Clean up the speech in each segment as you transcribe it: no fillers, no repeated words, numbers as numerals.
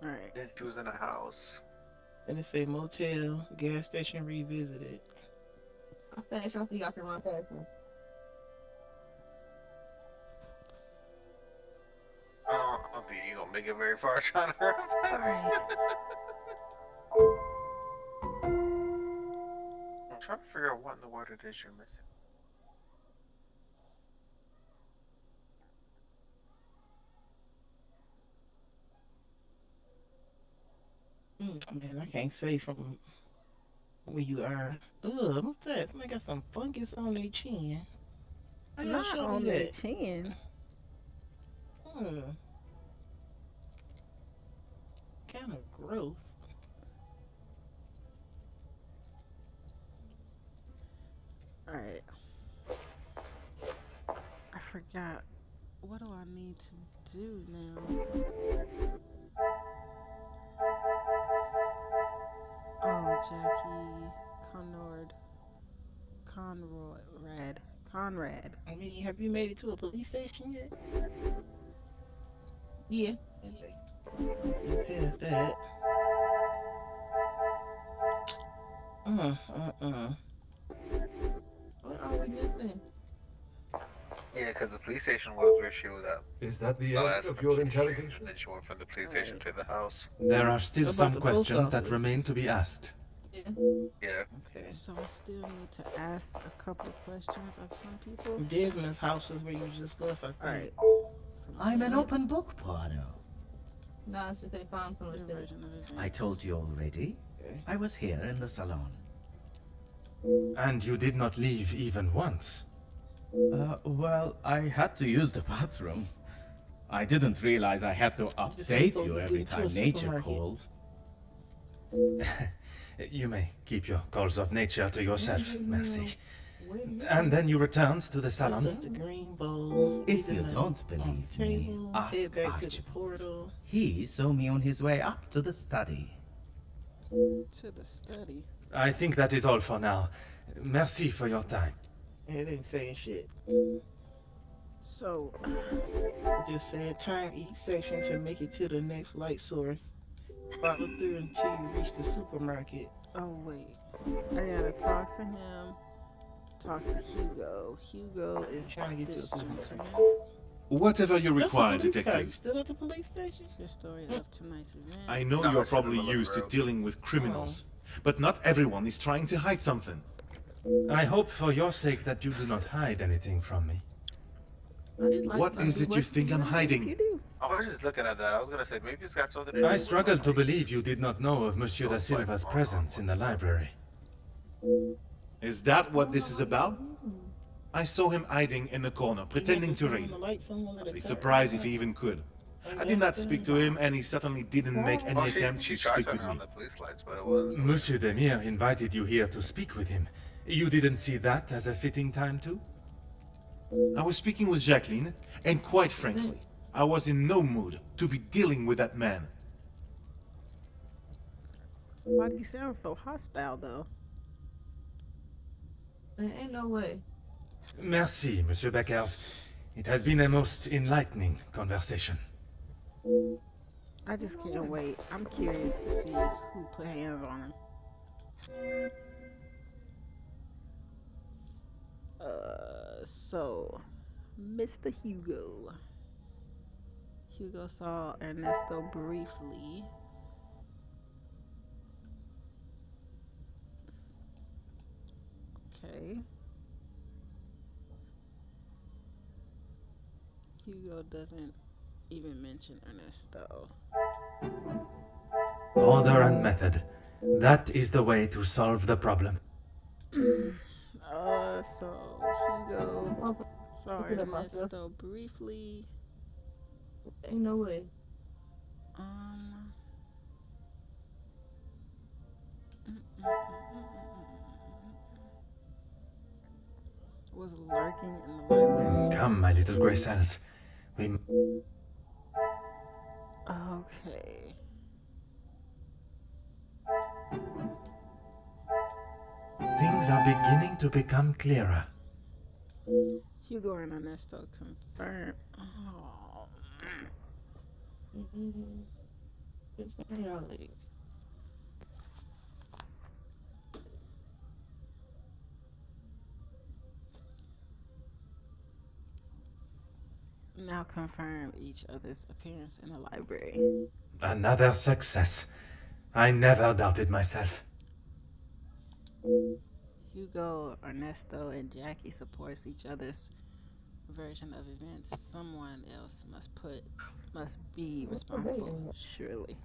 Alright. Then she was in a house. And it say motel, gas station revisited. I finished after y'all can run past me. I don't think you're gonna make it very far trying to run past. Alright. I'm trying to figure out what in the world it is you're missing. Man, I can't say from where you are. Ugh, what's that? Somebody got some fungus on their chin. How y'all Not show on me their that? chin. Hmm, kind of gross. Alright. I forgot. What do I need to do now? Oh, Jackie Conrad. Conrad. Conrad. I mean, have you made it to a police station yet? Yeah. You passed that. Uh. What are we missing? Yeah, because the police station was where she was at Is that the the end last of time your she was streamed, and interrogation? then she went from the police station Alright. to the house. There are still What about some the post questions that office? remain to be asked. Yeah. Yeah. Okay. So I still need to ask a couple of questions of some people. Desmond's house is where you discussed, I think. Alright. I'm an open book, Poirot. No, it's just they found some The of the version of events. I told you already. Okay. I was here in the salon. And you did not leave even once. Well, I had to use the bathroom. I didn't realize I had to update you every time nature called. You may keep your calls of nature to yourself, merci. Where do you And then you returned to the Put salon. the green bowl. If leave you it don't on believe the me, table, ask head back to the Archibald. portal. He saw me on his way up to the study. To the study. I think that is all for now. Merci for your time. It ain't saying shit. So, It just said turn each section to make it to the next light source. Follow through until you reach the supermarket. oh wait. I gotta talk to him. Talk to Hugo. Hugo is Trying to get to this the supermarket. gentleman. Whatever you That's the require, police car. You detective. still at the police station? Your story of tonight's event. I know No, you're it's in the probably middle of used the to road. dealing with criminals, but not everyone is trying to hide something. I hope for your sake that you do not hide anything from me. What is it you think I'm hiding? You do. I was just looking at that. I was gonna say maybe it's got something to do I with struggle to like- believe you did not know of Monsieur da Silva's presence in the library. Is that what this is about? I saw him hiding in the corner, pretending to read. I'd be surprised if he even could. I did not speak to him, and he certainly didn't make any Well, attempt she to tried speak to with turn me. on the police lights, but it was. Monsieur Demire invited you here to speak with him. You didn't see that as a fitting time too? I was speaking with Jacqueline, and quite frankly, I was in no mood to be dealing with that man. Why do you sound so hostile though? There ain't no way. Merci, Monsieur Beckers. It has been a most enlightening conversation. I just can't wait. I'm curious to see who put hands on him. So, Mr. Hugo. Hugo saw Ernesto briefly. Okay. Hugo doesn't even mention Ernesto. Order and method. That is the way to solve the problem. So Hugo saw Ernesto briefly. Ain't no way. Was lurking in the library. Come, my little gray cells. Okay. Things are beginning to become clearer. Hugo and Ernesto confirmed. Oh. It's not your legs. Now confirm each other's appearance in the library. Another success. I never doubted myself. Hugo, Ernesto, and Jackie supports each other's version of events. Someone else must be responsible, surely.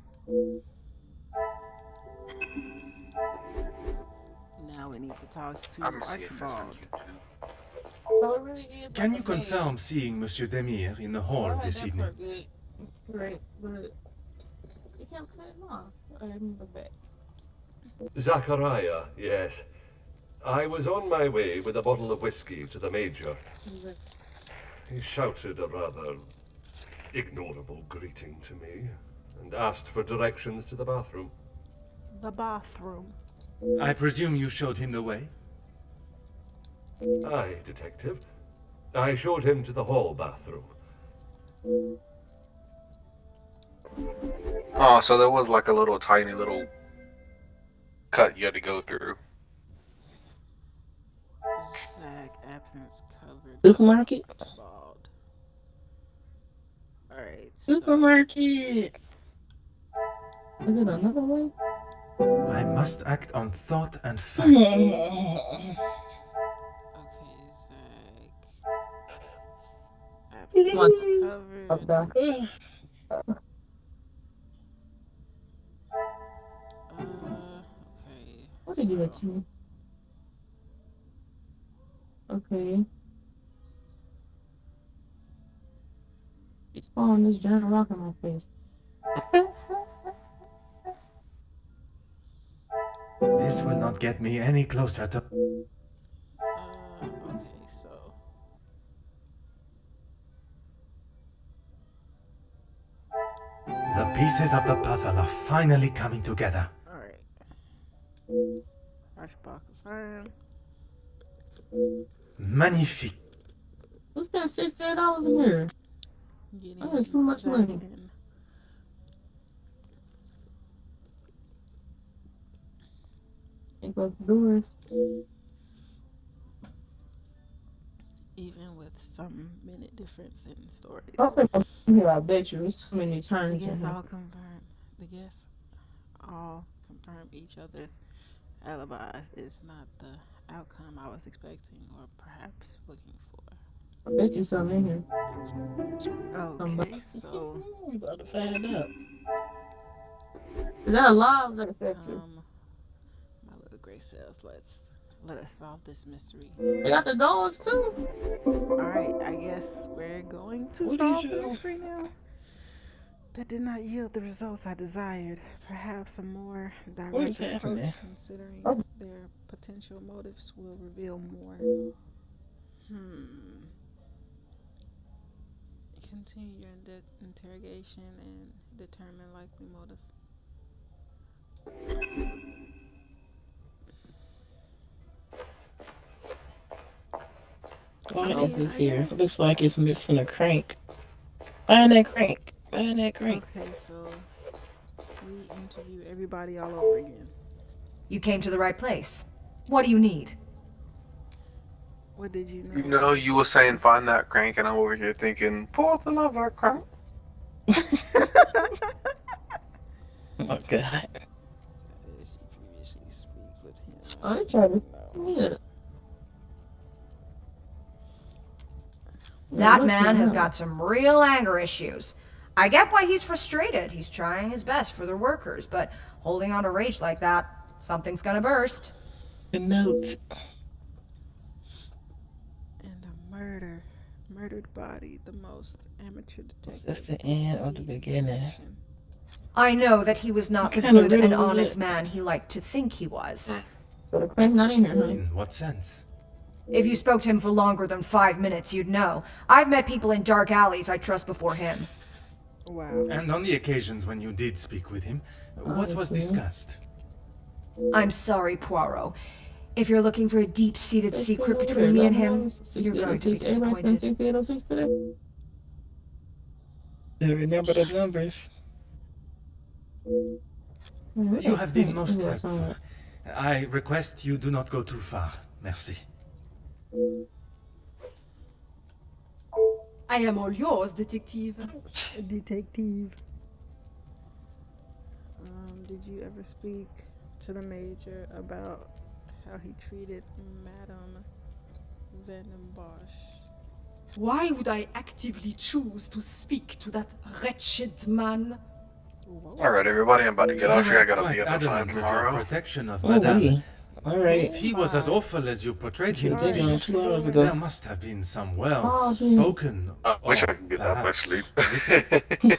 Now we need to talk to I'm gonna see if it's on Archibald. YouTube. So it really is Can like you a man. confirm seeing Monsieur Demir in the hall Well, I had this that evening? part good. Great, but you can't cut it off. I move it back. Zachariah, yes. I was on my way with a bottle of whiskey to the Major. He shouted a rather ignorable greeting to me and asked for directions to the bathroom. The bathroom. I presume you showed him the way? Aye, Detective. I showed him to the hall bathroom. Oh, so there was like a little tiny little cut you had to go through. Zach, absence covered. Supermarket? Bald. Alright. Supermarket! Is it another way? I must act on thought and fact. Okay, Zach. Absence covered. Okay. What did you do to me? Okay. It's falling this giant rock in my face. This will not get me any closer to... Okay, so. The pieces of the puzzle are finally coming together. Alright. Archibald confirmed. Magnifique. Who spent $68 in here? Getting That is too much Zach money. in. Can't go to doors. Even with some minute difference in stories. I think I'm here, I bet you. It's too many The turns in guests here. all confirm. The guests all confirm each other's alibis is not the outcome I was expecting or perhaps looking for. I bet you something in here. Okay, so We about to find out. Is that a lie or is that a factory? my little gray cells, let us solve this mystery. They got the dogs too. Alright, I guess we're going to What solve is the your- mystery now. That did not yield the results I desired. Perhaps a more What is direct approach, happening? considering Oh. their potential motives, will reveal more. Continue your interrogation and determine likely motive. Why is this here? Looks like it's missing a crank. Find that crank. Find that crank. Okay, so we interview everybody all over again. You came to the right place. What do you need? What did you know? You know, you were saying find that crank, and I'm over here thinking, for the love of crank. Oh God. As you previously speak with him. Oh, they tried to yeah. That man has got some real anger issues. I get why he's frustrated. He's trying his best for the workers, but holding on to rage like that, something's gonna burst. The notes. And a murdered body, the most amateur detective. That's the end of the beginning. I know that he was not What the kind of good and riddle was honest it? man he liked to think he was. So the crank's not in here, honey. In what sense? If you spoke to him for longer than 5 minutes, you'd know. I've met people in dark alleys I trust before him. Wow. And on the occasions when you did speak with him, what was discussed? I'm sorry, Poirot. If you're looking for a deep-seated secret between me and him, you're going to be disappointed. 6806 today? Remember the numbers. You have been most helpful. I request you do not go too far. Merci. I am all yours, detective. Detective. Did you ever speak to the major about how he treated Madame Van Bosch? Why would I actively choose to speak to that wretched man? Alright, everybody, I'm about to get off here. I gotta Quite be up at 5 adamant of your tomorrow. protection of Oh, Madame. wait. All right. If he was as awful as you portrayed him to Take be, on 2 hours there ago. must have been some words spoken. I wish I or could get that much perhaps sleep.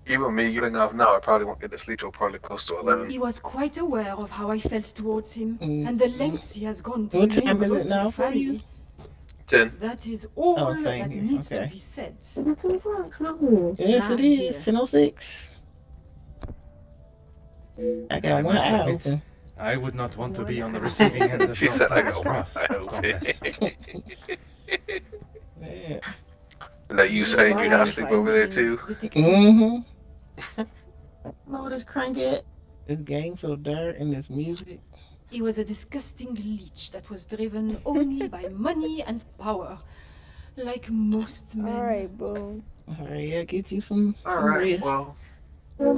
Even me getting off now, I probably won't get to sleep till probably close to 11. He was quite aware of how I felt towards him and the lengths he has gone to What remain time is close it to now the for you? family. 10. That is all Oh, same that here. needs to Okay. be said. Yes, it is. 10:06. I I got 1 must eye admit, open. I would not want to be on the receiving end of She your said I tongue's got wrath, one eye open. Countess. Yeah. That you saying you have sleep over there too? Mm-hmm. Lord, this crankhead. This game so dark and this music. He was a disgusting leech that was driven only by money and power, like most men. Alright, boom. All right, yeah, get you some Alright, rest. well,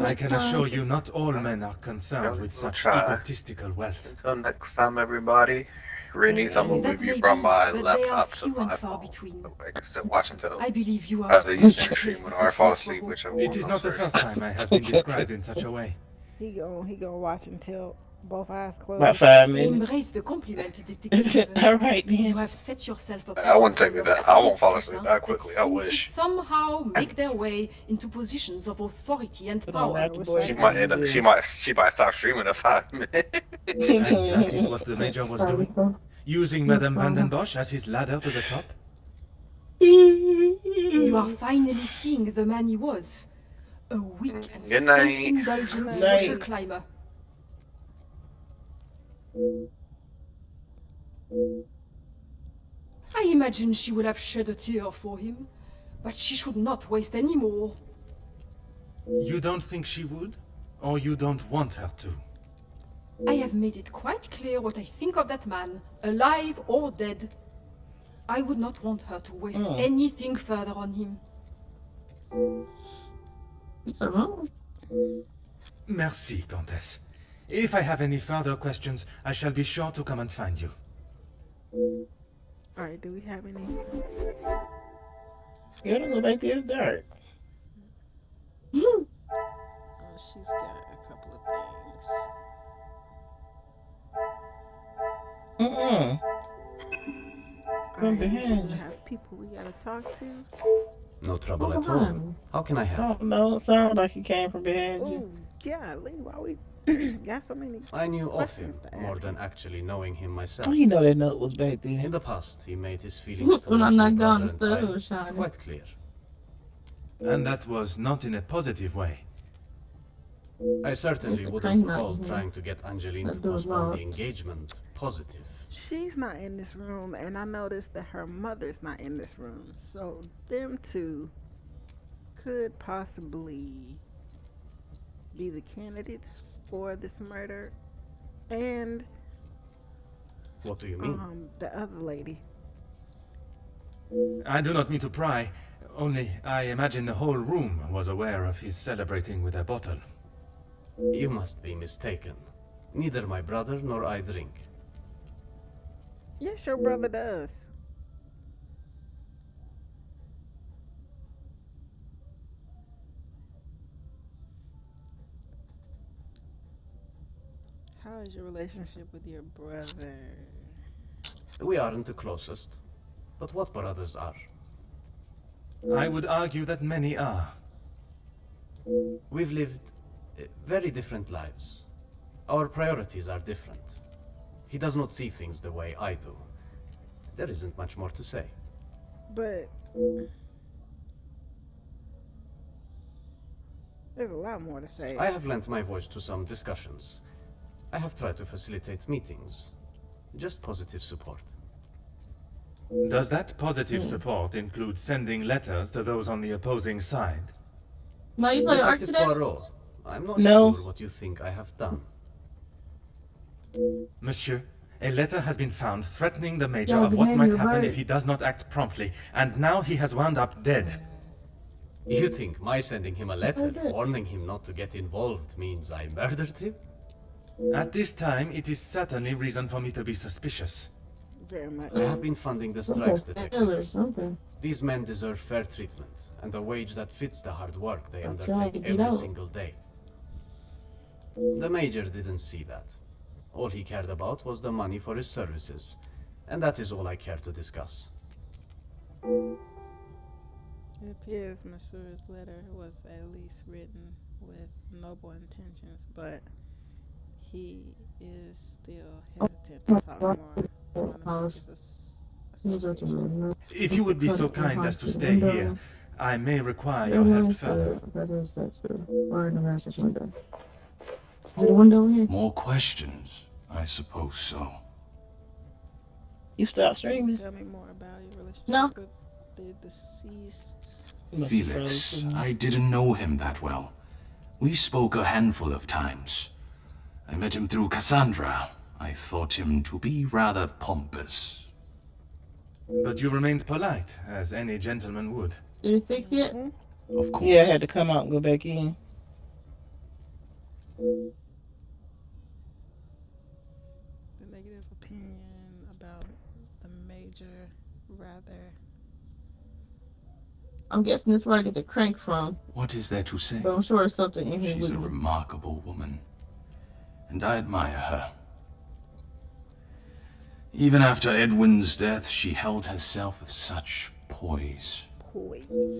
I can assure you not all men are concerned with we'll such try. egotistical wealth. Until next time, everybody. Rennie's, I'm gonna That move may you be, from my but they are laptop to few and my far phone. between. So I can still watch until I believe you are after such you a stream great when I fall detective, asleep, Poirot. whichever It one is goes not the first. first time I have been described in such a way. He gonna watch until both eyes closed. About 5 minutes. Embrace the compliment, detective. All right, You then. have set yourself up. I wouldn't take for it that. I won't fall great asleep people that quickly. I seem to wish. somehow make their way into positions of authority and Put on power. Raptor Boy. She might end up. She might stop streaming in 5 minutes. And that is what the Major was doing? Using Madame Van den Bosch as his ladder to the top? You are finally seeing the man he was. A weak and Good night. self-indulgent Good social night. climber. I imagine she will have shed a tear for him, but she should not waste any more. You don't think she would? Or you don't want her to? I have made it quite clear what I think of that man, alive or dead. I would not want her to waste anything further on him. Merci, Countess. If I have any further questions, I shall be sure to come and find you. Alright, do we have any? You don't go back there, it's dark. Oh, she's got a couple of things. Mm-mm. From Alright, behind. we have people we gotta talk to. No trouble at all. How can I help? Oh, no, it sounds like he came from behind you. Oh, golly, why we got so many? I knew of him questions to more ask. than actually knowing him myself. How do you know that note was back In there? the past, he made his feelings When towards I'm my not gone, brother the and stove I shining. quite clear. And that was not in a positive way. I certainly Mr. wouldn't Crane call not here. trying to get Angeline to That door's postpone locked. the engagement positive. She's not in this room, and I noticed that her mother's not in this room. So them two could possibly be the candidates for this murder, and What do you mean? the other lady. I do not mean to pry, only I imagine the whole room was aware of his celebrating with a bottle. You must be mistaken. Neither my brother nor I drink. Yes, your brother does. How is your relationship with your brother? We aren't the closest, but what brothers are? I would argue that many are. We've lived very different lives. Our priorities are different. He does not see things the way I do. There isn't much more to say. But there's a lot more to say. I have lent my voice to some discussions. I have tried to facilitate meetings. Just positive support. Does that positive support include sending letters to those on the opposing side? No, you play Detective Arctic? Poirot, I'm not No. sure what you think I have done. Monsieur, a letter has been found threatening the Major of what might happen if he does not act promptly, and now he has wound up dead. You think my sending him a letter warning him not to get involved means I murdered him? At this time, it is certainly reason for me to be suspicious. Very much. I have been funding the strikes, detective. These men deserve fair treatment, and a wage that fits the hard work they undertake every single day. The Major didn't see that. All he cared about was the money for his services, and that is all I care to discuss. It appears Monsieur's letter was at least written with noble intentions, but he is still hesitant to talk more. If you would be so kind as to stay here, I may require your help further. More questions? I suppose so. You stopped streaming? Tell me more about your relationship with the deceased. Felix, I didn't know him that well. We spoke a handful of times. I met him through Cassandra. I thought him to be rather pompous. But you remained polite, as any gentleman would. Did you fix it? Of course. Yeah, I had to come out and go back in. The negative opinion about the Major, rather. I'm guessing that's where I get the crank from. What is there to say? But I'm sure it's something in here She's with a me. remarkable woman, and I admire her. Even after Edwin's death, she held herself with such poise.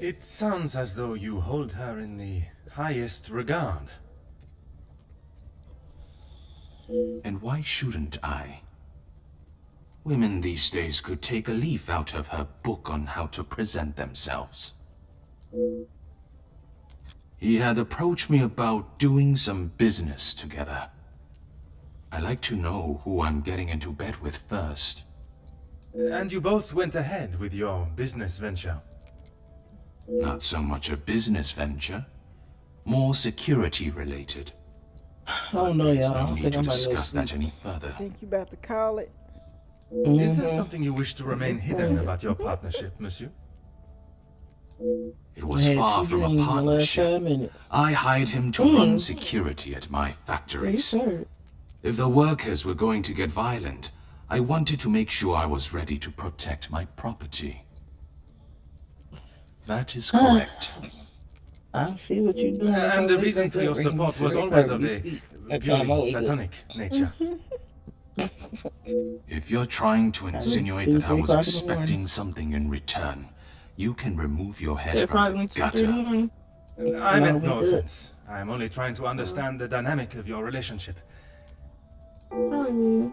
It sounds as though you hold her in the highest regard. And why shouldn't I? Women these days could take a leaf out of her book on how to present themselves. He had approached me about doing some business together. I like to know who I'm getting into bed with first. And you both went ahead with your business venture. Not so much a business venture, more security related. Oh no, y'all. There's I no don't need think to I'm about to discuss go that any further. Think you about to call it? Is there something you wish to remain hidden about your partnership, monsieur? It was far from a partnership. I hired him to run security at my factories. If the workers were going to get violent, I wanted to make sure I was ready to protect my property. That is correct. I see what you're doing. And the reason for your support was always of a purely platonic nature. If you're trying to insinuate that I was expecting something in return, you can remove your head from the gutter. I meant no offense. I'm only trying to understand the dynamic of your relationship. To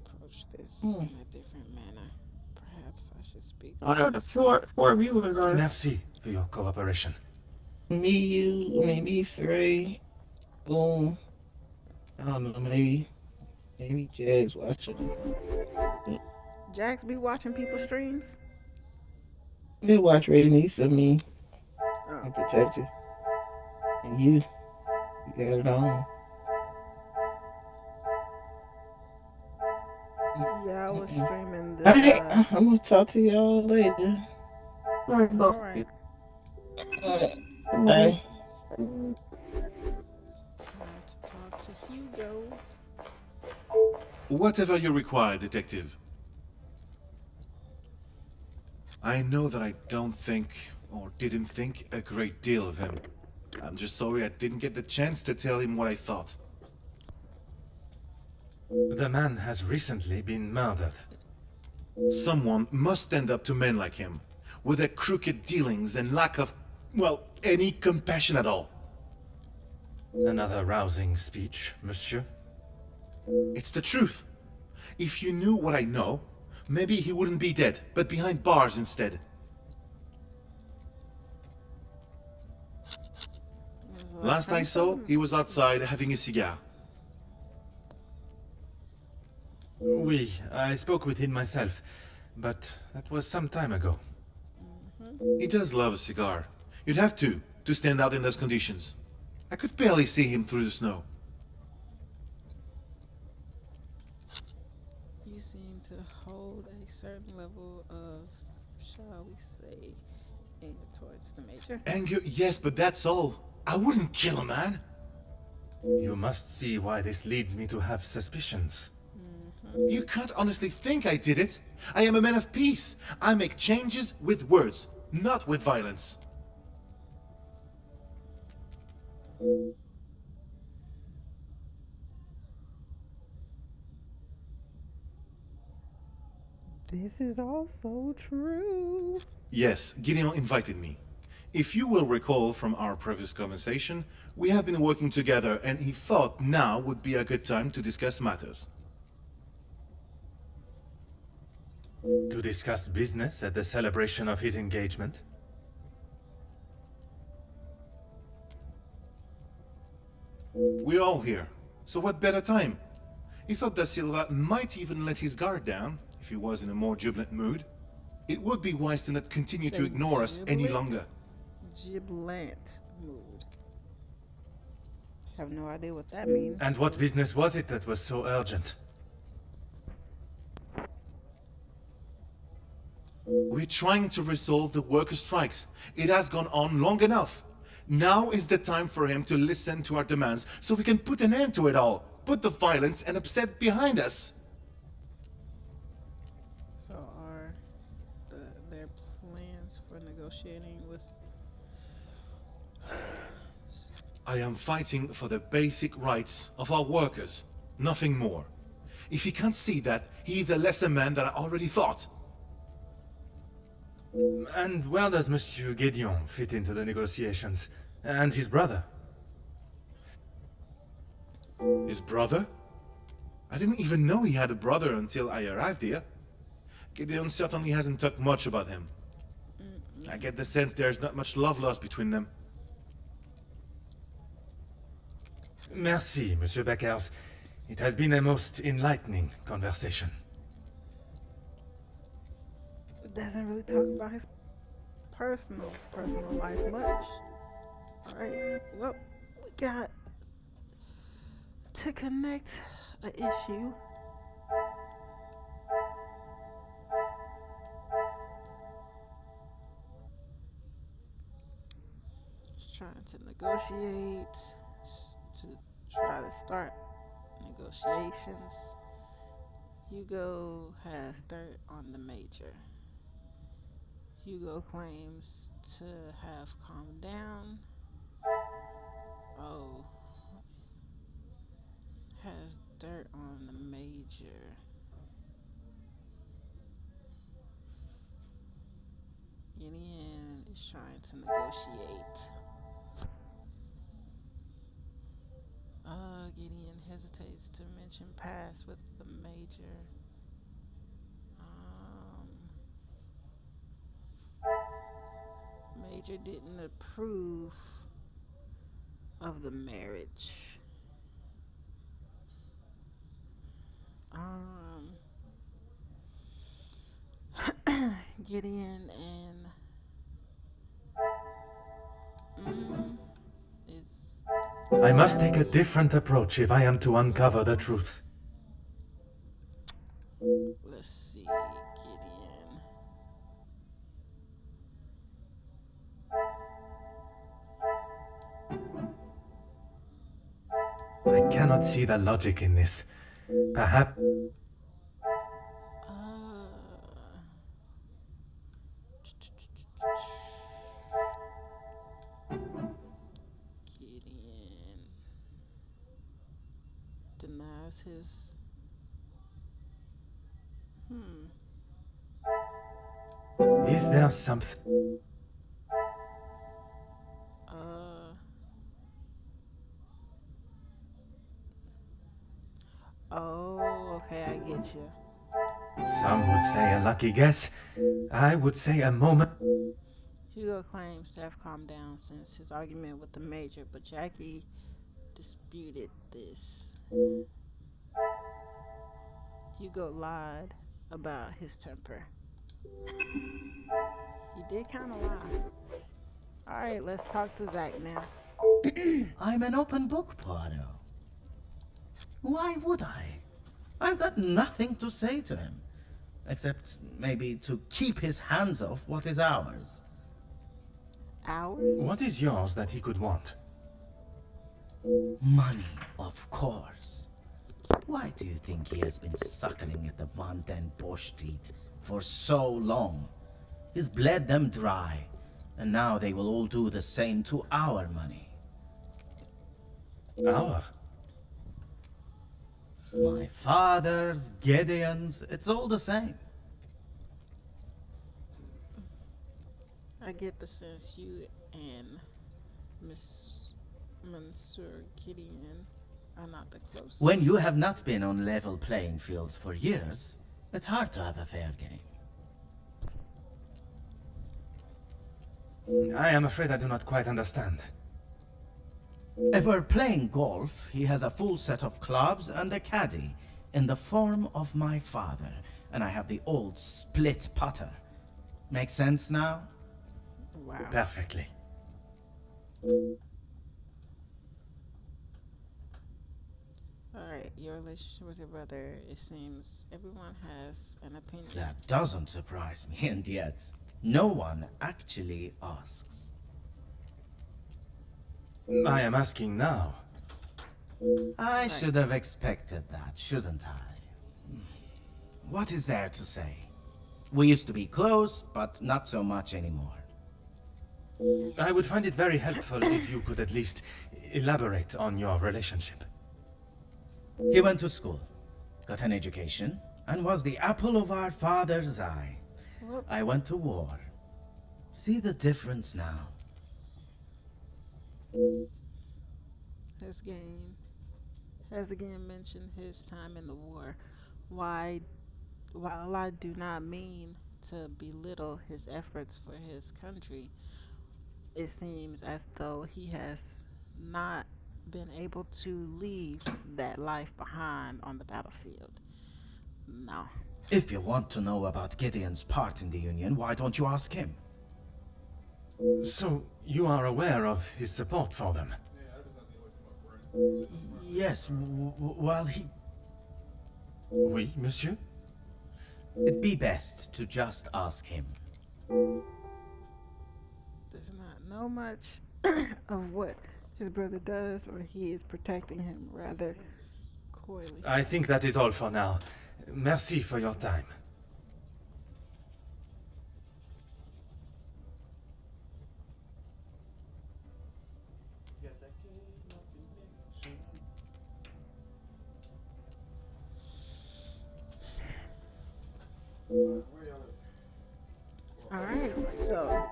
approach this in a different manner. Perhaps I should speak. I know the four viewers are. Merci for your cooperation. Me, Ray, boom. I don't know, maybe Jags watching. Jax be watching people's streams? You watch Ray Niece of me. Oh. And protect you. And you got it on. Yeah, I was streaming this. Alright, I'm gonna talk to y'all later. Alright, both. Alright. Bye. Time to talk to Hugo. Whatever you require, detective. I know that I don't think, or didn't think, a great deal of him. I'm just sorry I didn't get the chance to tell him what I thought. The man has recently been murdered. Someone must stand up to men like him, with their crooked dealings and lack of, well, any compassion at all. Another rousing speech, monsieur. It's the truth. If you knew what I know, maybe he wouldn't be dead, but behind bars instead. Last I saw, he was outside having a cigar. Oui, I spoke with him myself, but that was some time ago. He does love a cigar. You'd have to stand out in those conditions. I could barely see him through the snow. You seem to hold a certain level of, shall we say, anger towards the Major. Anger, yes, but that's all. I wouldn't kill a man. You must see why this leads me to have suspicions. You can't honestly think I did it. I am a man of peace. I make changes with words, not with violence. This is also true. Yes, Gideon invited me. If you will recall from our previous conversation, we have been working together and he thought now would be a good time to discuss matters. To discuss business at the celebration of his engagement? We're all here, so what better time? He thought that Silva might even let his guard down if he was in a more jubilant mood. It would be wise to not continue to ignore us any longer. Jubilant mood. Have no idea what that means. And what business was it that was so urgent? We're trying to resolve the worker strikes. It has gone on long enough. Now is the time for him to listen to our demands so we can put an end to it all. Put the violence and upset behind us. So are their plans for negotiating with... I am fighting for the basic rights of our workers. Nothing more. If he can't see that, he is a lesser man than I already thought. And where does Monsieur Gédéon fit into the negotiations? And his brother? His brother? I didn't even know he had a brother until I arrived here. Gideon certainly hasn't talked much about him. I get the sense there's not much love lost between them. Merci, Monsieur Beckers. It has been a most enlightening conversation. Doesn't really talk about his personal life much. Alright, well, we got to connect an issue. Just trying to negotiate, to try to start negotiations. Hugo has dirt on the Major. Hugo claims to have calmed down. Oh. Has dirt on the Major. Gideon is trying to negotiate. Gideon hesitates to mention past with the Major. Major didn't approve of the marriage. Gideon and I must take a different approach if I am to uncover the truth. Let's see, Gideon. I cannot see the logic in this. Perhaps... Gideon denies his... Is there something... Oh, okay, I get you. Some would say a lucky guess. I would say a moment... Hugo claims to have calmed down since his argument with the Major, but Jackie disputed this. Hugo lied about his temper. He did kind of lie. Alright, let's talk to Zach now. I'm an open book, Poirot. Why would I? I've got nothing to say to him, except maybe to keep his hands off what is ours. Ours? What is yours that he could want? Money, of course. Why do you think he has been suckling at the Van den Bosch teat for so long? He's bled them dry, and now they will all do the same to our money. Our? My father's, Gideon's, it's all the same. I get the sense you and Monsieur Gideon are not the closest. When you have not been on level playing fields for years, it's hard to have a fair game. I am afraid I do not quite understand. If we're playing golf, he has a full set of clubs and a caddy in the form of my father, and I have the old split putter. Make sense now? Wow. Perfectly. Alright, your relationship with your brother, it seems everyone has an opinion. That doesn't surprise me, and yet, no one actually asks. I am asking now. I should have expected that, shouldn't I? What is there to say? We used to be close, but not so much anymore. I would find it very helpful if you could at least elaborate on your relationship. He went to school, got an education, and was the apple of our father's eye. I went to war. See the difference now? Has again mentioned his time in the war. While I do not mean to belittle his efforts for his country, it seems as though he has not been able to leave that life behind on the battlefield. No. If you want to know about Gideon's part in the Union, why don't you ask him? So, you are aware of his support for them? Yes, well, he... Oui, monsieur? It'd be best to just ask him. Does not know much of what his brother does, or he is protecting him rather coyly. I think that is all for now. Merci for your time. Alright, so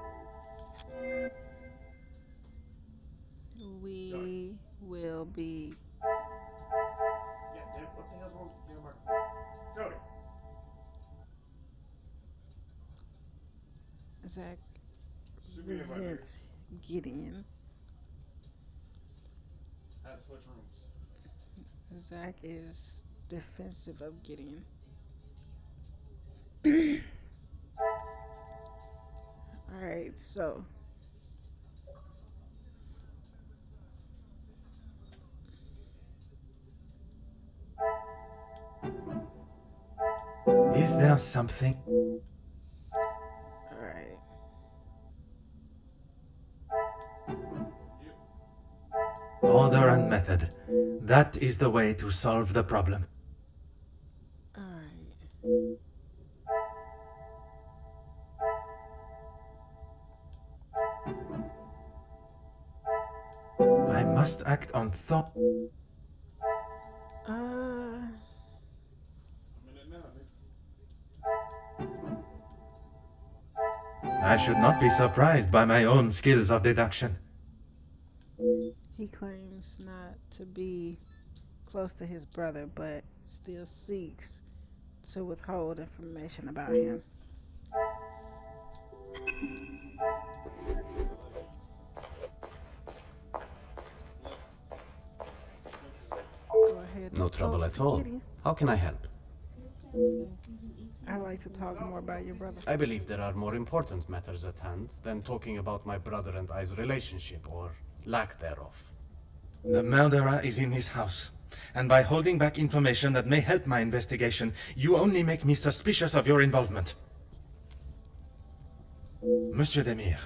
we will be Zach resents Gideon. Zach is defensive of Gideon. Alright, so Is there something? alright. Order and method. That is the way to solve the problem. Alright. I must act on thought. I should not be surprised by my own skills of deduction. He claims not to be close to his brother, but still seeks to withhold information about him. Go ahead. No trouble at all. How can I help? I'd like to talk more about your brother. I believe there are more important matters at hand than talking about my brother and I's relationship or lack thereof. The murderer is in his house, and by holding back information that may help my investigation, you only make me suspicious of your involvement. Monsieur Demir,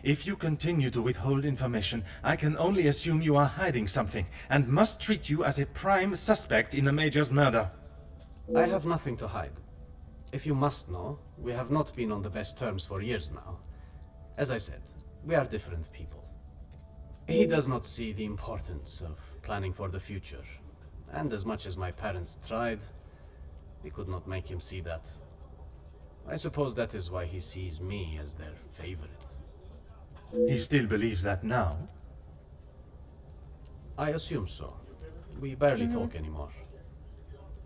if you continue to withhold information, I can only assume you are hiding something, and must treat you as a prime suspect in the Major's murder. I have nothing to hide. If you must know, we have not been on the best terms for years now. As I said, we are different people. He does not see the importance of planning for the future, and as much as my parents tried, we could not make him see that. I suppose that is why he sees me as their favorite. He still believes that now? I assume so. We barely talk anymore.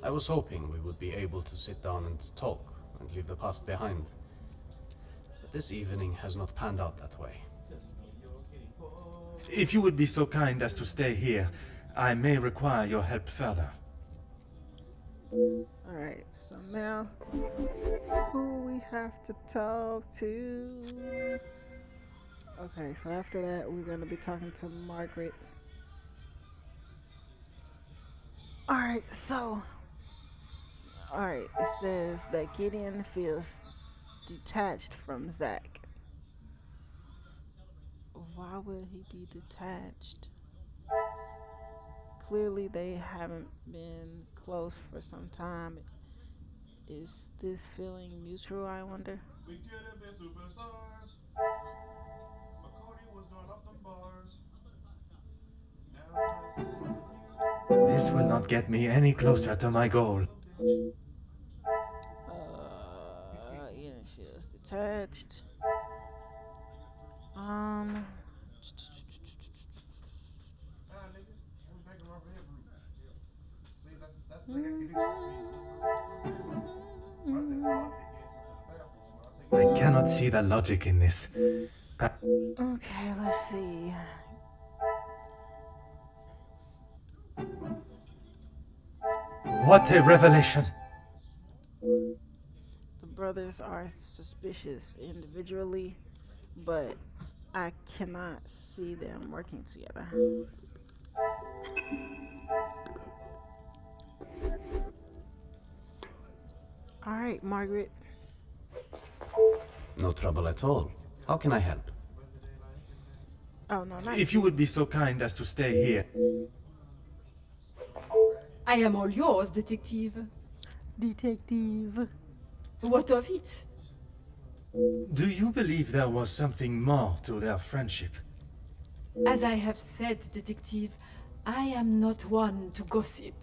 I was hoping we would be able to sit down and talk and leave the past behind. But this evening has not panned out that way. If you would be so kind as to stay here, I may require your help further. Alright, so now, who we have to talk to? Okay, so after that, we're going to be talking to Margaret. Alright, so, alright, it says that Gideon feels detached from Zach. Why would he be detached? Clearly they haven't been close for some time. Is this feeling mutual, I wonder? We could have been superstars. McCarty was going up them bars. Now This will not get me any closer to my goal. Yeah, she is detached. I cannot see the logic in this. Okay, let's see. What a revelation! The brothers are suspicious individually, but I cannot see them working together. Alright, Margaret. No trouble at all. How can I help? Oh, no, not If you would be so kind as to stay here. I am all yours, detective. Detective. What of it? Do you believe there was something more to their friendship? As I have said, detective, I am not one to gossip.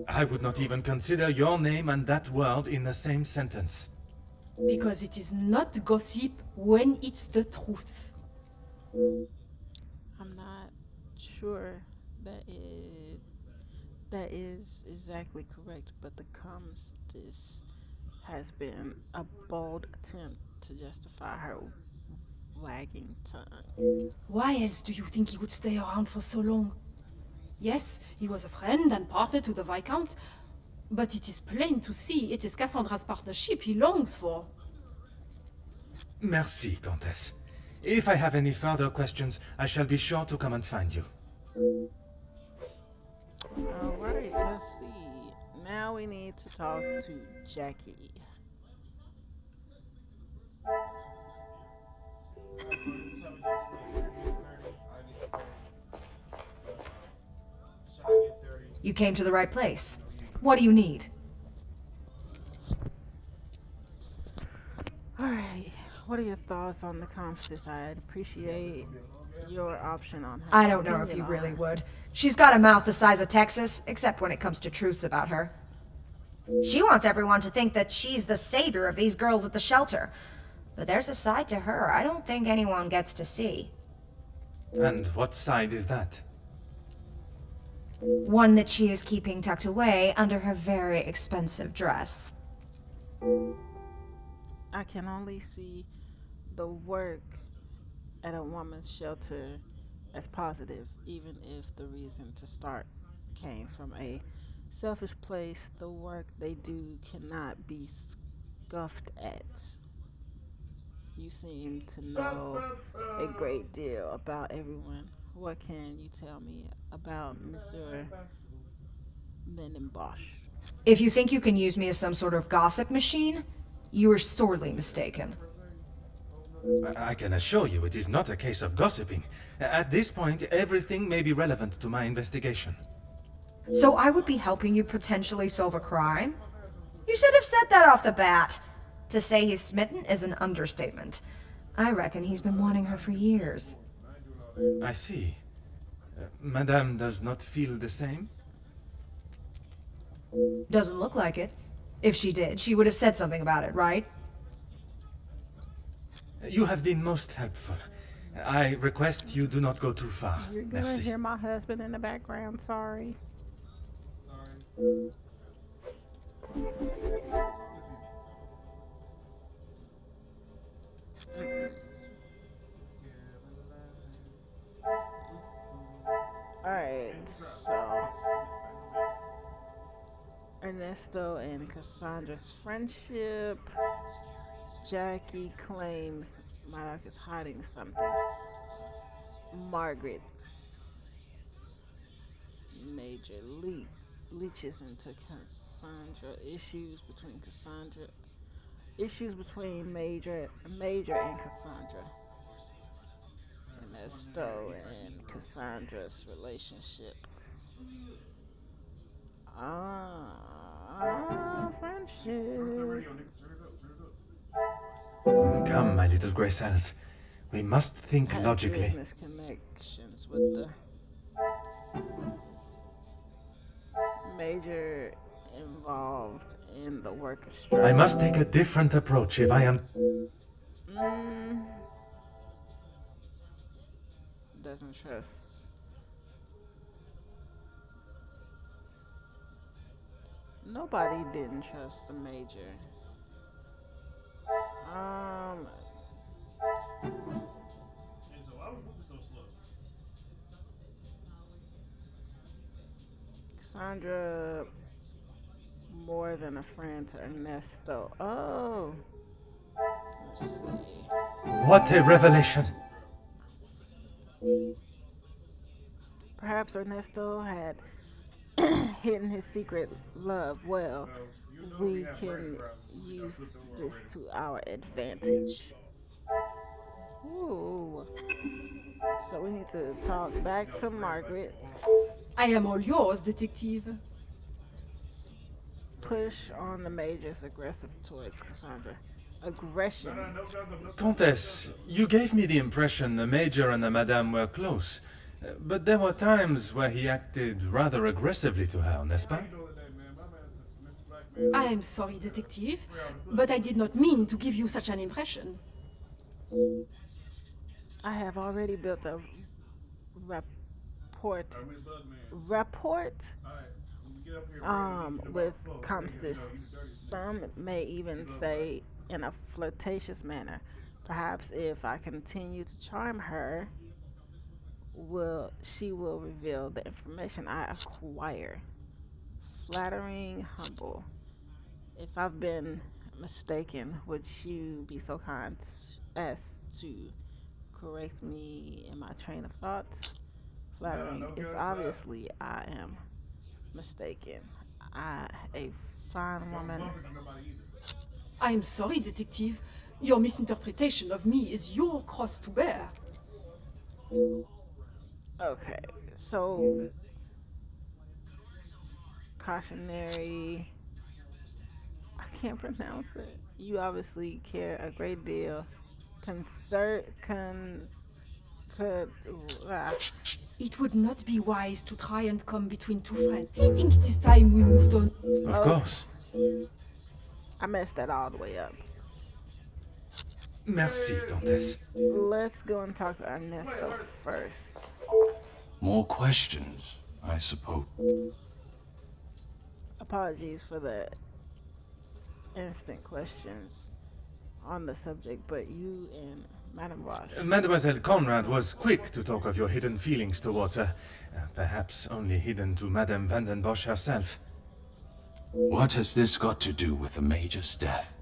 I would not even consider your name and that word in the same sentence. Because it is not gossip when it's the truth. I'm not sure that is exactly correct, but the this has been a bold attempt to justify her wagging tongue. Why else do you think he would stay around for so long? Yes, he was a friend and partner to the Viscount, but it is plain to see it is Cassandra's partnership he longs for. Merci, Countess. If I have any further questions, I shall be sure to come and find you. Alright, let's see. Now we need to talk to Jackie. You came to the right place. What do you need? Alright, what are your thoughts on the Constance? I'd appreciate your option on her. I don't know if you really would. She's got a mouth the size of Texas, except when it comes to truths about her. She wants everyone to think that she's the savior of these girls at the shelter. But there's a side to her I don't think anyone gets to see. And what side is that? One that she is keeping tucked away under her very expensive dress. I can only see the work at a woman's shelter as positive, even if the reason to start came from a selfish place. The work they do cannot be scoffed at. You seem to know a great deal about everyone. What can you tell me about Monsieur Mendenbosch? If you think you can use me as some sort of gossip machine, you are sorely mistaken. I can assure you it is not a case of gossiping. At this point, everything may be relevant to my investigation. So I would be helping you potentially solve a crime? You should have said that off the bat. To say he's smitten is an understatement. I reckon he's been wanting her for years. I see. Madame does not feel the same? Doesn't look like it. If she did, she would have said something about it, right? You have been most helpful. I request you do not go too far. You're gonna Merci. hear my husband in the background, sorry. Alright, so Ernesto and Cassandra's friendship. Jackie claims Murdoch is hiding something. Margaret major leeches into Cassandra. Issues between Major and Cassandra. Ernesto and Cassandra's relationship. Friendship. Come, my little gray cells. We must think Has logically. business connections with the Major involved in the work of strike. I must take a different approach if I am... Doesn't trust. Nobody didn't trust the Major. Cassandra more than a friend to Ernesto. Oh. Let's see. What a revelation! Perhaps Ernesto had hidden his secret love well. We can use this to our advantage. Ooh. So we need to talk back to Margaret. I am all yours, detective. Push on the Major's aggressive towards Cassandra. Aggression. Comtesse, you gave me the impression the Major and the Madame were close. But there were times where he acted rather aggressively to her, n'est-ce pas? I am sorry, detective, but I did not mean to give you such an impression. I have already built a rapport with Comstis. Some may even say in a flirtatious manner. Perhaps if I continue to charm her, she will reveal the information I acquire. Flattering, humble. If I've been mistaken, would you be so kind as to correct me in my train of thoughts? Flattering is obviously I am mistaken. A fine woman. I am sorry, detective. Your misinterpretation of me is your cross to bear. Okay, so cautionary. I can't pronounce it. You obviously care a great deal. It would not be wise to try and come between two friends. I think it is time we moved on. Of course. I messed that all the way up. Merci, Comtesse. Let's go and talk to Ernesto first. More questions, I suppose. Apologies for the instant questions on the subject, but you and Madame Roche. Mademoiselle Conrad was quick to talk of your hidden feelings towards her. Perhaps only hidden to Madame Vandenbosch herself. What has this got to do with the Major's death?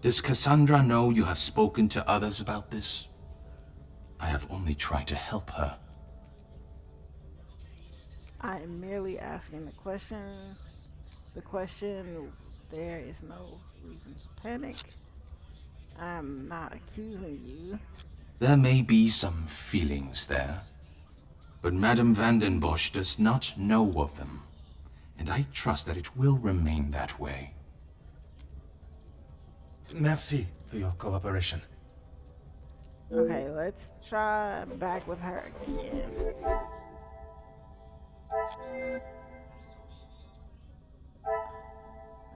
Does Cassandra know you have spoken to others about this? I have only tried to help her. I am merely asking the questions. The question, there is no reason to panic. I'm not accusing you. There may be some feelings there, but Madame van den Bosch does not know of them, and I trust that it will remain that way. Merci for your cooperation. Okay, let's try back with her again.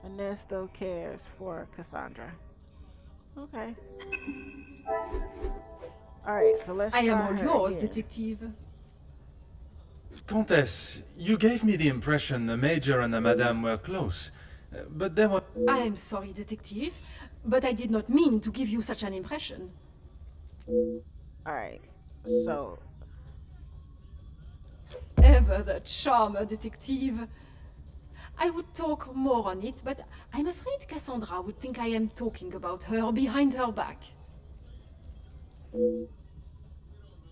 Ernesto cares for Cassandra. Okay. Alright, so let's I try am all her yours, again. detective. Countess, you gave me the impression the Major and the Madame were close. But there were... I am sorry, detective, but I did not mean to give you such an impression. Alright, so... Ever the charmer, detective. I would talk more on it, but I'm afraid Cassandra would think I am talking about her behind her back.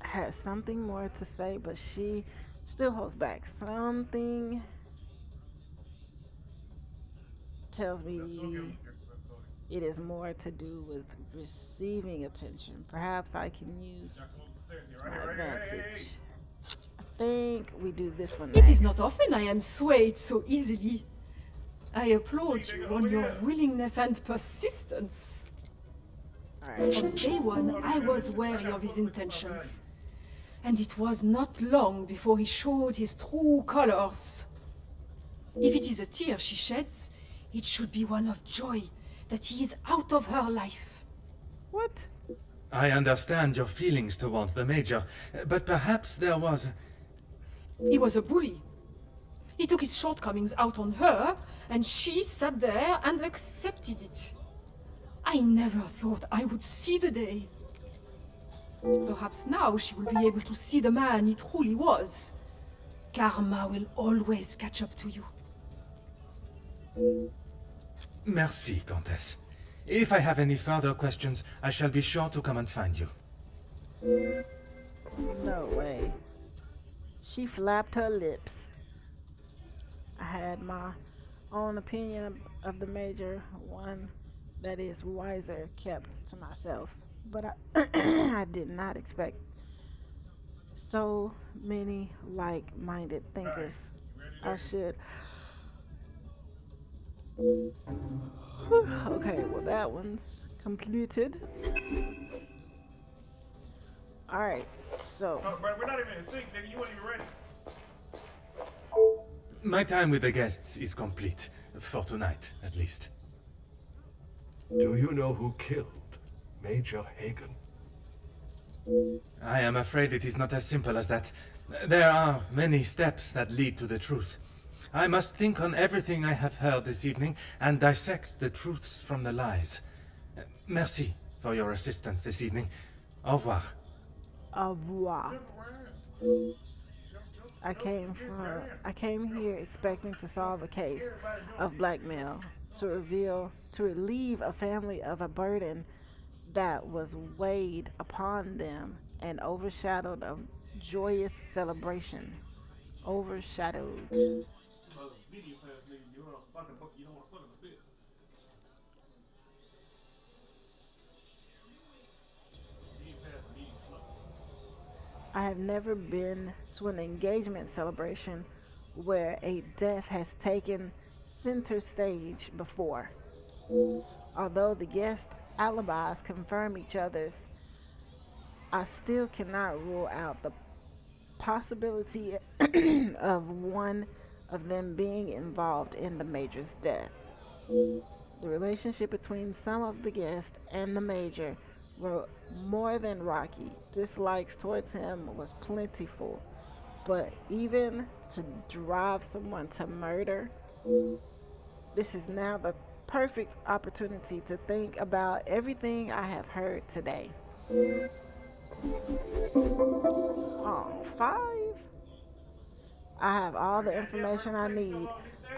Has something more to say, but she still holds back. Something tells me it is more to do with receiving attention. Perhaps I can use my advantage. I think we do this one next. It is not often I am swayed so easily. I applaud you on your willingness and persistence. Alright. On day one, I was wary of his intentions. And it was not long before he showed his true colors. If it is a tear she sheds, it should be one of joy that he is out of her life. What? I understand your feelings towards the Major, but perhaps there was... He was a bully. He took his shortcomings out on her, and she sat there and accepted it. I never thought I would see the day. Perhaps now she will be able to see the man he truly was. Karma will always catch up to you. Merci, Countess. If I have any further questions, I shall be sure to come and find you. No way. She flapped her lips. I had my own opinion of the Major, one that is wiser kept to myself. But I did not expect so many like-minded thinkers. I should... Okay, well that one's completed. Alright, so... No, bro, we're not even in sync, nigga. You weren't even ready. My time with the guests is complete. For tonight, at least. Do you know who killed Major Hagen? I am afraid it is not as simple as that. There are many steps that lead to the truth. I must think on everything I have heard this evening and dissect the truths from the lies. Merci for your assistance this evening. Au revoir. Au revoir. I came here expecting to solve a case of blackmail, to relieve a family of a burden that was weighed upon them and overshadowed a joyous celebration. Overshadowed. I have never been to an engagement celebration where a death has taken center stage before. Although the guest alibis confirm each other's, I still cannot rule out the possibility of one of them being involved in the Major's death. The relationship between some of the guests and the Major were more than rocky. Dislikes towards him was plentiful, but even to drive someone to murder, this is now the perfect opportunity to think about everything I have heard today. Oh, 5? I have all the information I need.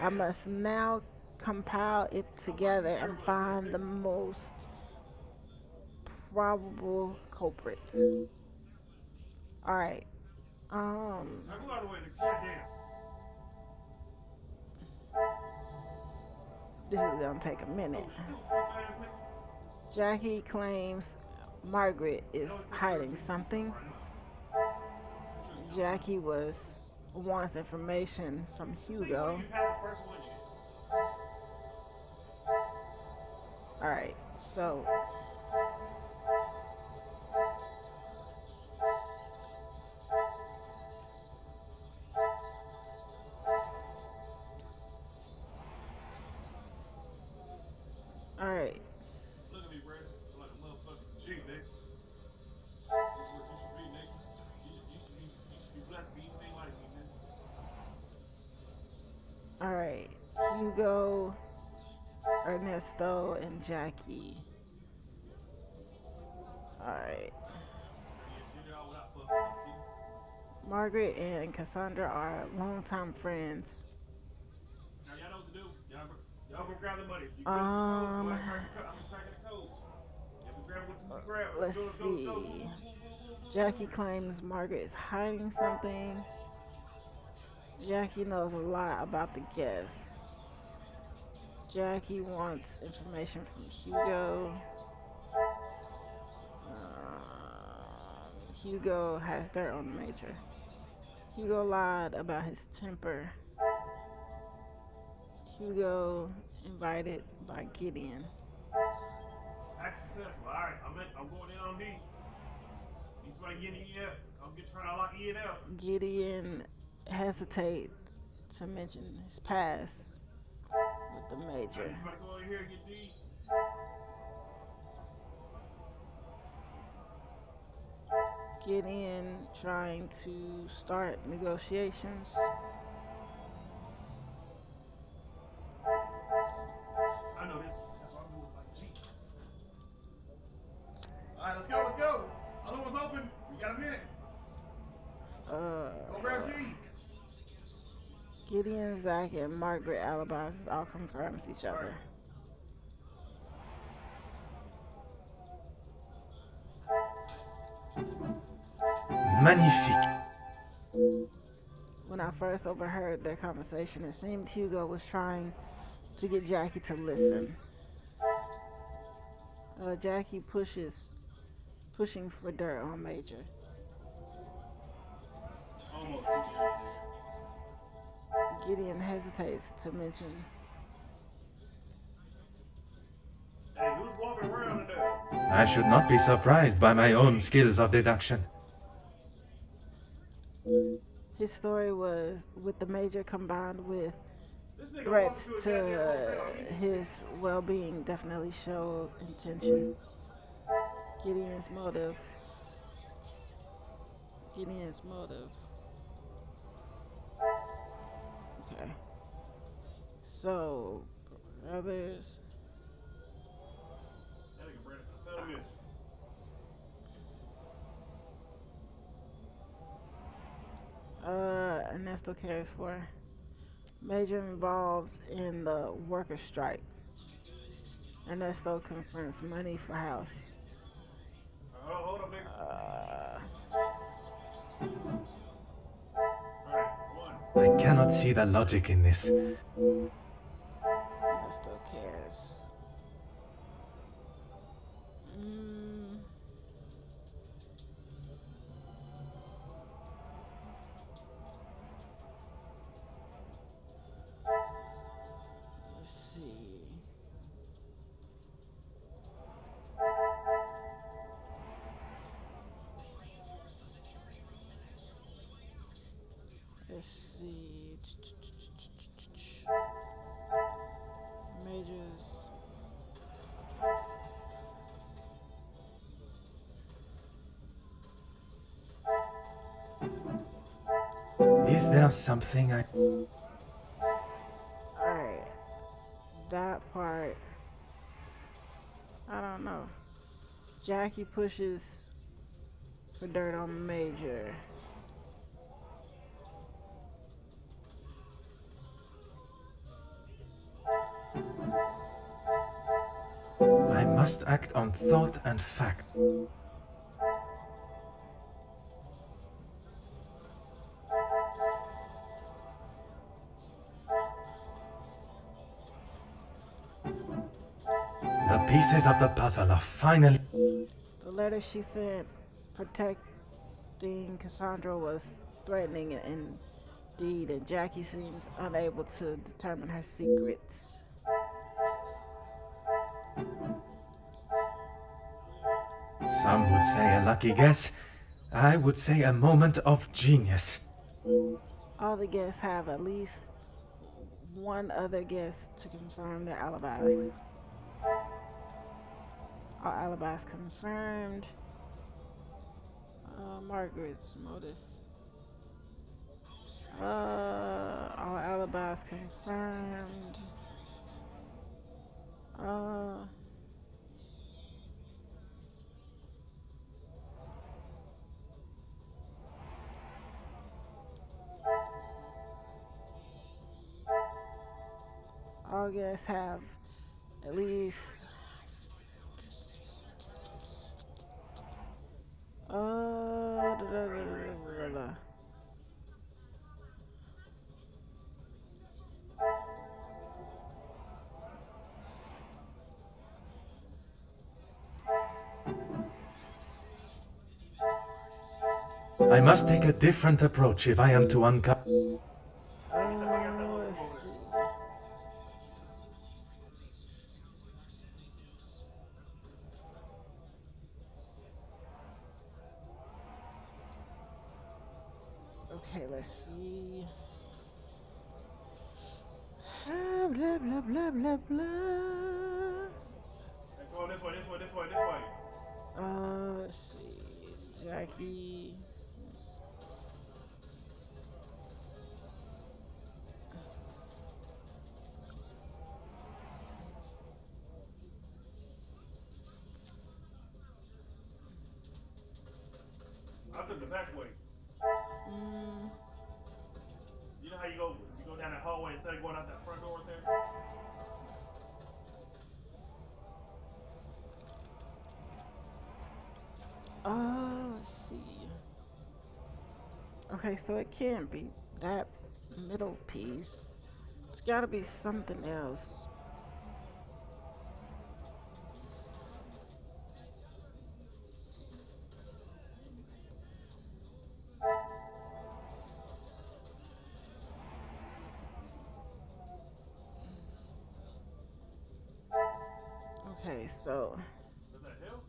I must now compile it together and find the most probable culprit. Alright. Now go out of the way, goddamn. This is gonna take a minute. Jackie claims Margaret is hiding something. Jackie wants information from Hugo. Alright, so alright. Look at me, Brad. I'm like a motherfucking G, nigga. This is what you should be, nigga. You should be blessed to be anything like me, nigga. Alright. Hugo, Ernesto, and Jackie. Alright. Margaret and Cassandra are longtime friends. Now y'all know what to do. Y'all go grab the money. Let's see. Jackie claims Margaret is hiding something. Jackie knows a lot about the guests. Jackie wants information from Hugo. Hugo has dirt on the Major. Hugo lied about his temper. Hugo invited by Gideon. That's successful. Alright, I'm going in on D. Need somebody getting EF. I'm trying to lock E and F. Gideon hesitates to mention his past with the Major. Somebody go over here and get D. Gideon trying to start negotiations. I know this. That's why I'm doing like G. Alright, let's go. Other one's open. We got a minute. Go grab G. Gideon, Zach, and Margaret alibis all confirms each other. Magnifique. When I first overheard their conversation, it seemed Hugo was trying to get Jackie to listen. Jackie pushing for dirt on Major. Almost. Gideon hesitates to mention. Hey, who's walking around in there? I should not be surprised by my own skills of deduction. His story was with the Major combined with threats to his well-being definitely showed intention. Gideon's motive. Okay. So, brothers. Ernesto cares for. Major involved in the worker strike. Ernesto confronts money for house. Hold on, nigga. I cannot see the logic in this. Ernesto cares. Let's see. Majors. Is there something I... Alright. That part. I don't know. Jackie pushes for dirt on Major. must act on thought and fact. The pieces of the puzzle are finally... The letter she sent protecting Cassandra was threatening indeed, and Jackie seems unable to determine her secrets. Some would say a lucky guess. I would say a moment of genius. All the guests have at least one other guest to confirm their alibis. All alibis confirmed. Margaret's motive. All alibis confirmed. All guests have at least I must take a different approach if I am to uncover... Okay, let's see. Blah blah blah blah blah. Go this way. Let's see. Jackie. I took the back way. You know how you go down that hallway instead of going out that front door there? Let's see. Okay, so it can't be that middle piece. It's gotta be something else. Okay, so What the hell?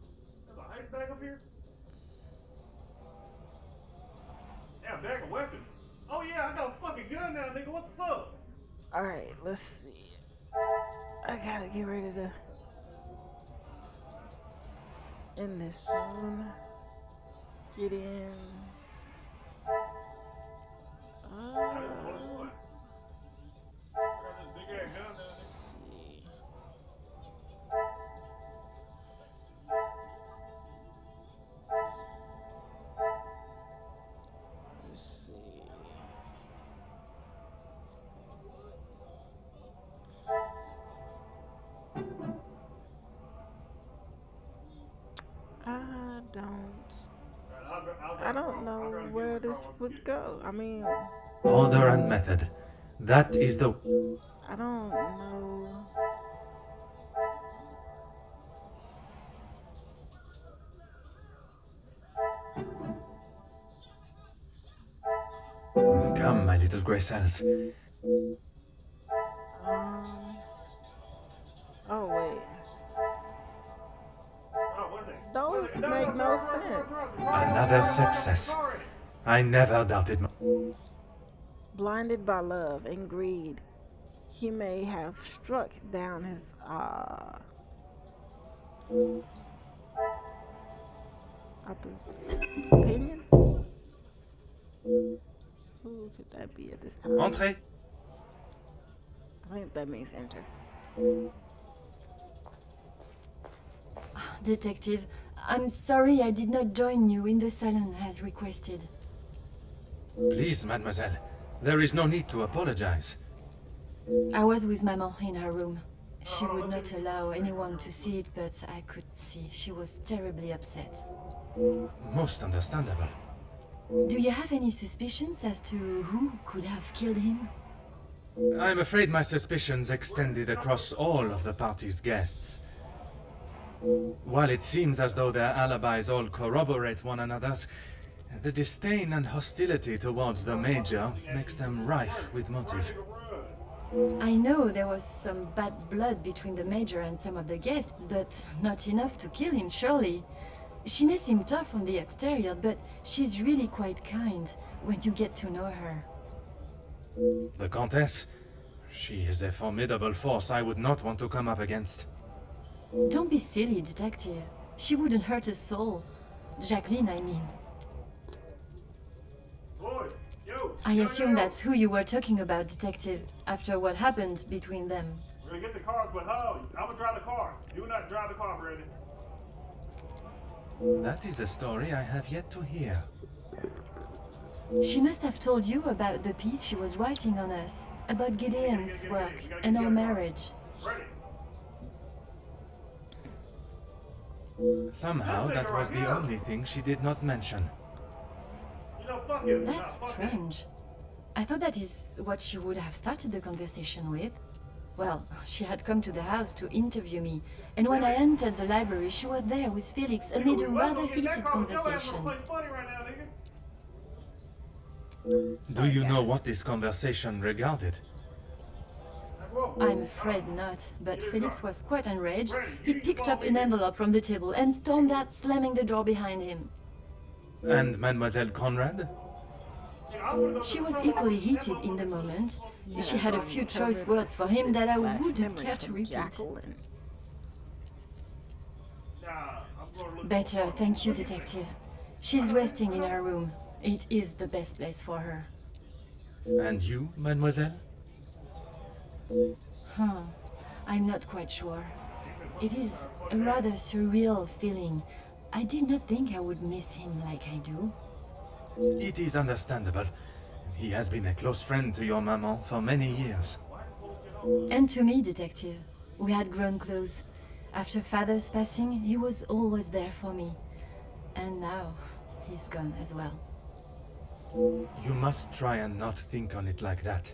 There's a ice bag up here? Yeah, a bag of weapons. Oh yeah, I got a fucking gun now, nigga. What's up? alright, let's see. I gotta get ready to end this soon. Get in. I got this big ass gun down there. I don't know where this would go. I mean, Order and method. That is the... I don't know. Come, my little gray cells. Oh, wait. Those make no sense. Another success. I never doubted my... Blinded by love and greed, he may have struck down his opinion. Who could that be at this time? Entrez. I think that means enter. Detective, I'm sorry I did not join you in the salon as requested. Please, mademoiselle. There is no need to apologize. I was with Maman in her room. She would not allow anyone to see it, but I could see she was terribly upset. Most understandable. Do you have any suspicions as to who could have killed him? I'm afraid my suspicions extended across all of the party's guests. While it seems as though their alibis all corroborate one another's, the disdain and hostility towards the Major makes them rife with motive. I know there was some bad blood between the Major and some of the guests, but not enough to kill him, surely. She may seem tough on the exterior, but she's really quite kind when you get to know her. The Countess? She is a formidable force I would not want to come up against. Don't be silly, Detective. She wouldn't hurt a soul. Jacqueline, I mean. Boys, yo, I assume that's who you were talking about, Detective, after what happened between them. we're gonna get the cars, but I'm gonna drive the car. You not drive the car, Brandon. That is a story I have yet to hear. She must have told you about the piece she was writing on us, about Gideon's work and our marriage. Ready? Somehow, that was the only thing she did not mention. You know, fuck it. That's strange. I thought that is what she would have started the conversation with. Well, she had come to the house to interview me, and when I entered the library, she was there with Felix amid a rather heated conversation. Do you know what this conversation regarded? I'm afraid not, but Felix was quite enraged. He picked up an envelope from the table and stormed out, slamming the door behind him. And Mademoiselle Conrad? She was equally heated in the moment. She had a few choice words for him that I wouldn't care to repeat. Better, thank you, Detective. She's resting in her room. It is the best place for her. And you, Mademoiselle? I'm not quite sure. It is a rather surreal feeling. I did not think I would miss him like I do. It is understandable. He has been a close friend to your maman for many years. And to me, Detective. We had grown close. After Father's passing, he was always there for me. And now, he's gone as well. You must try and not think on it like that.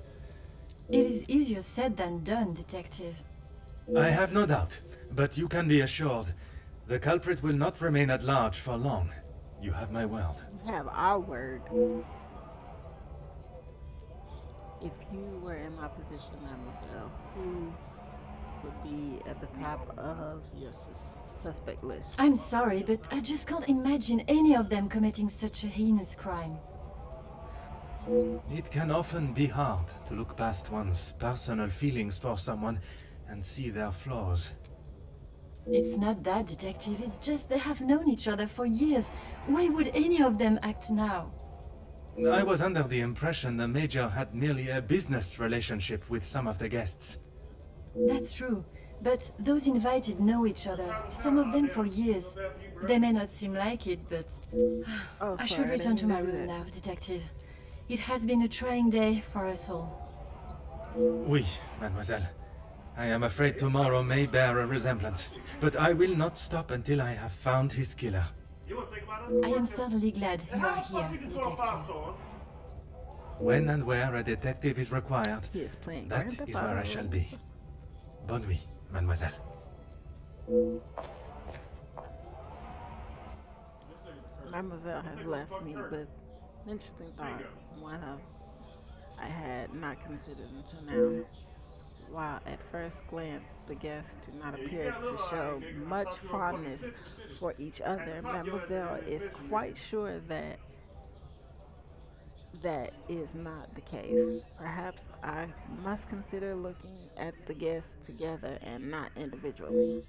It is easier said than done, Detective. I have no doubt, but you can be assured the culprit will not remain at large for long. You have my word. You have our word. If you were in my position, Mademoiselle, who would be at the top of your suspect list? I'm sorry, but I just can't imagine any of them committing such a heinous crime. It can often be hard to look past one's personal feelings for someone and see their flaws. It's not that, Detective. It's just they have known each other for years. Why would any of them act now? I was under the impression the Major had merely a business relationship with some of the guests. That's true. But those invited know each other. Some of them for years. They may not seem like it, but... I should return to my room now, Detective. It has been a trying day for us all. Oui, mademoiselle. I am afraid tomorrow may bear a resemblance, but I will not stop until I have found his killer. I am certainly glad you are here, Detective. When and where a detective is required, that is where I shall be. Bonne nuit, mademoiselle. Mademoiselle has left me with an interesting thought, one I had not considered until now. While at first glance the guests do not appear to show much fondness for each other, Mademoiselle is quite sure that that is not the case. Perhaps I must consider looking at the guests together and not individually.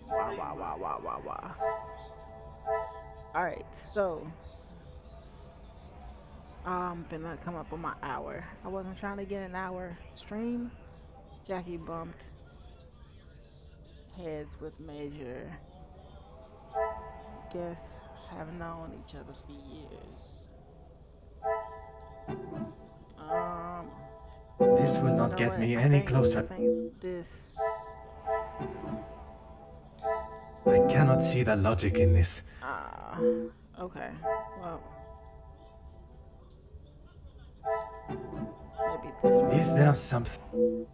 Wow. Alright, so I'm finna come up on my hour. I wasn't trying to get an hour stream. Jackie bumped heads with Major. Guess have known each other for years. This will not get me any closer. I think this. I cannot see the logic in this. Okay. Well, maybe this one. Is there something?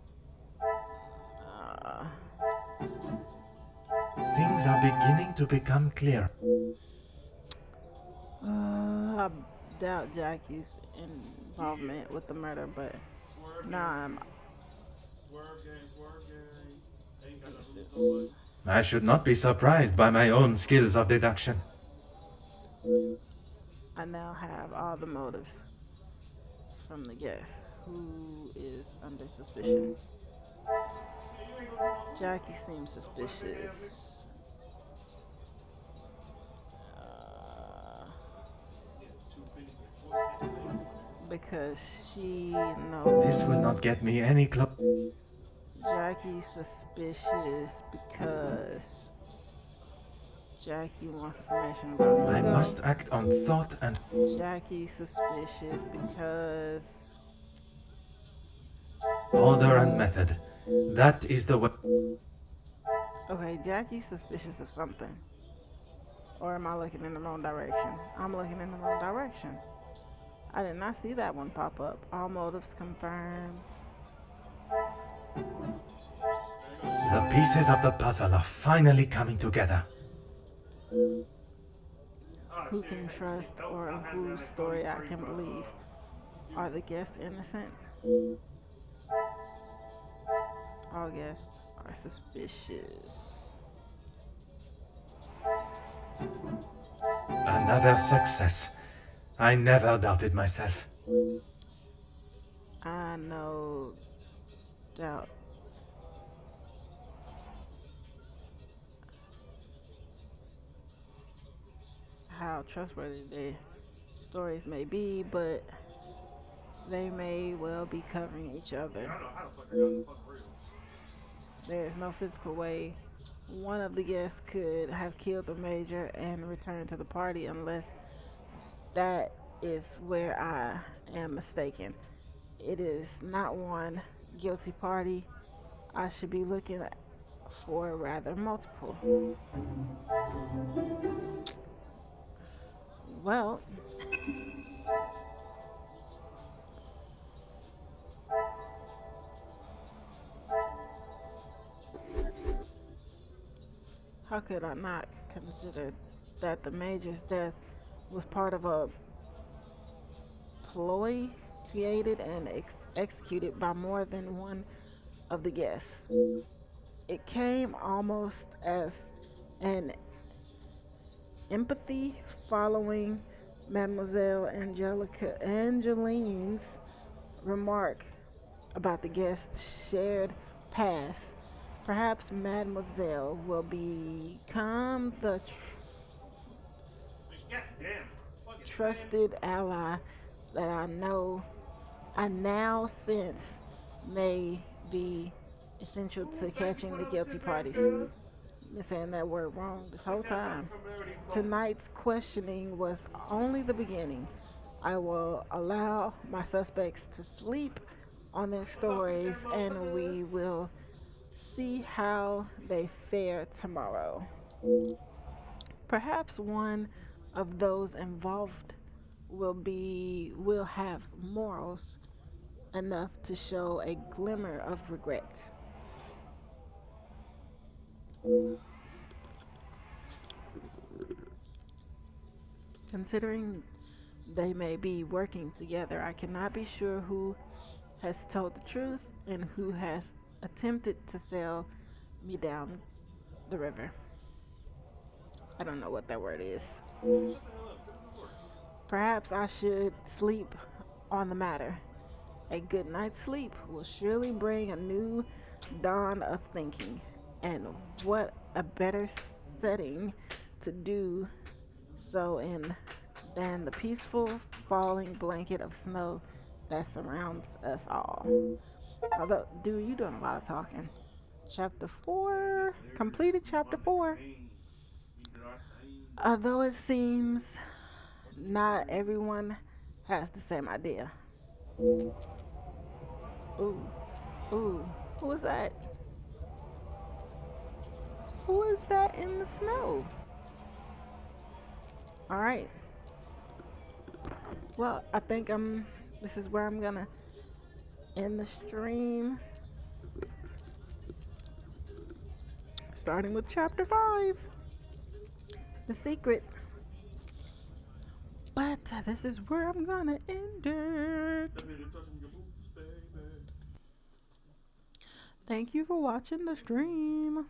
Things are beginning to become clear. I doubt Jackie's involvement with the murder, but nah, I should not be surprised by my own skills of deduction. I now have all the motives from the guest who is under suspicion. Jackie seems suspicious. Because she knows. This will not get me any closer. Jackie's suspicious because Jackie wants information about Hugo. I must act on thought and... Jackie's suspicious because... Order and method. That is the way... Okay, Jackie's suspicious of something. Or am I looking in the wrong direction? I'm looking in the wrong direction. I did not see that one pop up. All motives confirmed. The pieces of the puzzle are finally coming together. Who can trust or whose story I can believe? Are the guests innocent? All guests are suspicious. Another success. I never doubted myself. I no doubt. How trustworthy their stories may be, but they may well be covering each other. There is no physical way one of the guests could have killed the major and returned to the party unless that is where I am mistaken. It is not one guilty party. I should be looking for rather multiple. Well, how could I not consider that the major's death was part of a ploy created and executed by more than one of the guests? It came almost as an empathy following Mademoiselle Angeline's remark about the guest's shared past. Perhaps Mademoiselle will become the trusted ally that I now sense may be essential to catching the guilty parties. Been saying that word wrong this whole time. Tonight's questioning was only the beginning. I will allow my suspects to sleep on their stories, and we will see how they fare tomorrow. Perhaps one of those involved will have morals enough to show a glimmer of regret. Considering they may be working together, I cannot be sure who has told the truth and who has attempted to sell me down the river. I don't know what that word is. Perhaps I should sleep on the matter. A good night's sleep will surely bring a new dawn of thinking. And what a better setting to do so in than the peaceful falling blanket of snow that surrounds us all. Although, dude, you doing a lot of talking. Chapter 4. Completed chapter 4. Although it seems not everyone has the same idea. Ooh, ooh, who was that? Who is that in the snow? Alright. Well, I think this is where I'm gonna end the stream. Starting with chapter 5. The secret. But this is where I'm gonna end it. Thank you for watching the stream.